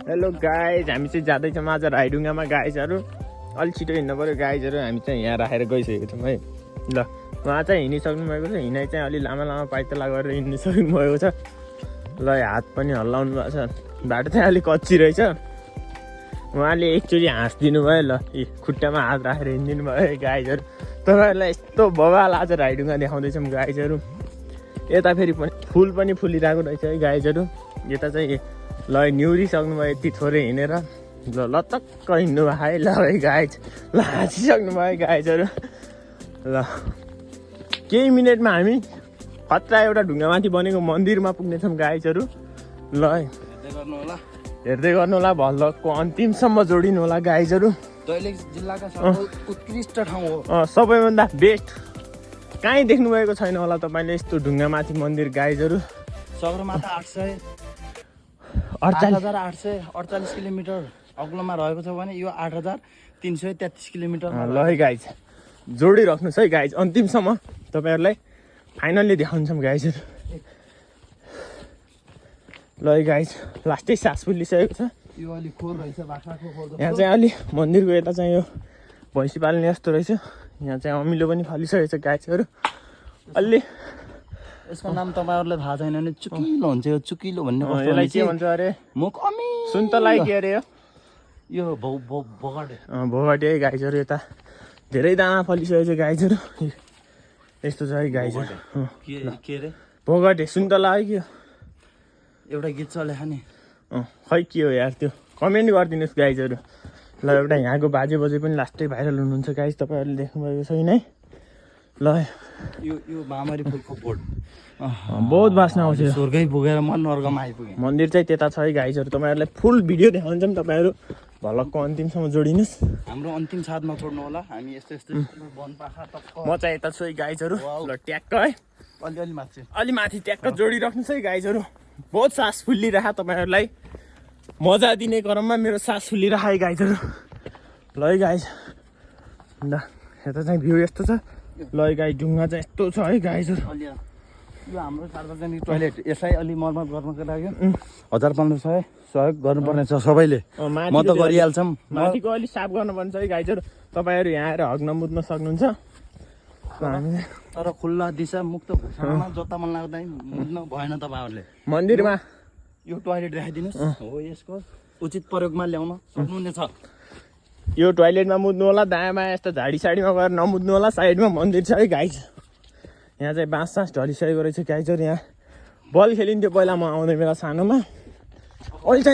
Hello guys, हामी चाहिँ जाँदैछौँ आज राइडुङ्गामा गाइजहरू। अलिक छिटो हिँड्नु पऱ्यो गाइजहरू। हामी चाहिँ यहाँ राखेर गइसकेको छौँ है। ल उहाँ चाहिँ हिँडिसक्नु भएको छ, हिँडाइ चाहिँ अलि लामा लामा पाइतला गरेर हिँडिसक्नु भएको छ। ल हात पनि हल्लाउनु भएको छ, बाटो चाहिँ अलिक कच्ची रहेछ। उहाँले एकचोटि हाँसिदिनु भयो। ल खुट्टामा हात राखेर हिँडिदिनु भयो है गाइजहरू। तपाईँहरूलाई यस्तो बवाल आज राइडुङ्गा देखाउँदैछौँ गाइजहरू। यता फेरि पनि फुल पनि फुलिरहेको रहेछ है गाइजहरू। यता चाहिँ ल निहुरिसक्नु भयो यति थोरै हिँडेर। ल लचक्क हिँड्नु भयो है। ल है गाइज, ल हाँसिसक्नु भयो गाइजहरू। ल केही मिनटमा हामी खतरा एउटा ढुङ्गामाथि बनेको मन्दिरमा पुग्नेछौँ गाइजहरू। ल है हेर्दै गर्नु होला, भल्लको अन्तिमसम्म जोडिनु होला गाइजहरू। दैलेख जिल्लाका सबैभन्दा उत्कृष्ट ठाउँ हो, सबैभन्दा बेस्ट। कहीँ देख्नुभएको छैन होला तपाईँले यस्तो ढुङ्गामाथि मन्दिर गाइजहरू। सगरमाथा 848 किलोमिटर अग्लोमा रहेको छ भने यो 8333 किलोमिटर। ल है गाइज, जोडिराख्नुहोस् है गाइज अन्तिमसम्म। तपाईँहरूलाई फाइनल्ली देखाउँछौँ गाइजहरू। ल है गाइज, लास्टै सास फुलिसकेको छ। यो अलि खोर रहेछ, बाख्राको खोर। यहाँ चाहिँ अलि मन्दिरको यता चाहिँ यो भैँसी पाल्ने जस्तो रहेछ। यहाँ चाहिँ अमिलो पनि फलिसकेको छ गाइजहरू। अलि यसको नाम तपाईँहरूलाई थाहा छैन भने चुकिलो हुन्छ। यो चुकिलो भन्ने यसलाई के भन्छ अरे? मुख अमि सुन्तलाई के अरे? यो भोगाटे भोगाटे है गाइजहरू। यता धेरै दाना फलिसकेको छ गाइजहरू। यस्तो छ है गाइजहरू। के अरे भोगाटे सुन्तला है कि एउटा गीत चलेको नि। खै के हो यार, त्यो कमेन्ट गरिदिनुहोस् गाइजहरू। ल एउटा यहाँको बाजे बजे पनि लास्टै भाइरल हुनुहुन्छ गाइज, तपाईँहरूले देख्नुभएको छैन है। ल यो मामरी फुलको बोर्ड बहुत बास्ना आउँछ। स्वर्गै पुगेर म नर्गमा आइपुगेँ। मन्दिर चाहिँ त्यता छ है गाइजहरू। तपाईँहरूलाई फुल भिडियो देखाउँछौँ, तपाईँहरू भलकको अन्तिमसम्म जोडिनुहोस्। हाम्रो अन्तिम साथ नछोड्नु होला। हामी यस्तो यस्तो वनपाखा टक्क म चाहिँ यता छु है गाइजहरू। ल ट्याक्क है, अलि माथि अलि माथि ट्याक्क जोडिराख्नुहोस् है गाइजहरू। बहुत सास फुलिरह, तपाईँहरूलाई मजा दिने क्रममा मेरो सास फुलिरह है गाइजहरू। ल है गाइज, ल यता चाहिँ भ्यू यस्तो छ। ल है गाइज, ढुङ्गा चाहिँ यस्तो छ है गाइजहरू। यो हाम्रो सार्वजनिक टोइलेट, यसलाई अलि मर्मत गर्नको लागि 1500 सहयोग गर्नुपर्ने छ सबैले। म त गरिहाल्छौँ। माथिको अलिक साफ गर्नुपर्ने छ है गाइजहरू। तपाईँहरू यहाँ आएर हग्न मुद्न सक्नुहुन्छ। तर खुल्ला दिशा मुक्त घोषणामा जता मन लाग्दा मुद्न भएन। तपाईँहरूले मन्दिरमा यो टोइलेट देखाइदिनुहोस्। हो यसको उचित प्रयोगमा ल्याउन सक्नुहुनेछ। यो टोइलेटमा मुद्नु होला, दायाँमा यस्तो झाडी साडीमा गएर नमुद्नु होला। साइडमा मन्दिर छ है गाइज। यहाँ चाहिँ बाँस सास ढलिसकेको रहेछ गाइजहरू। यहाँ बल खेलिन्थ्यो पहिला म आउँदै बेला सानोमा। अहिले चाहिँ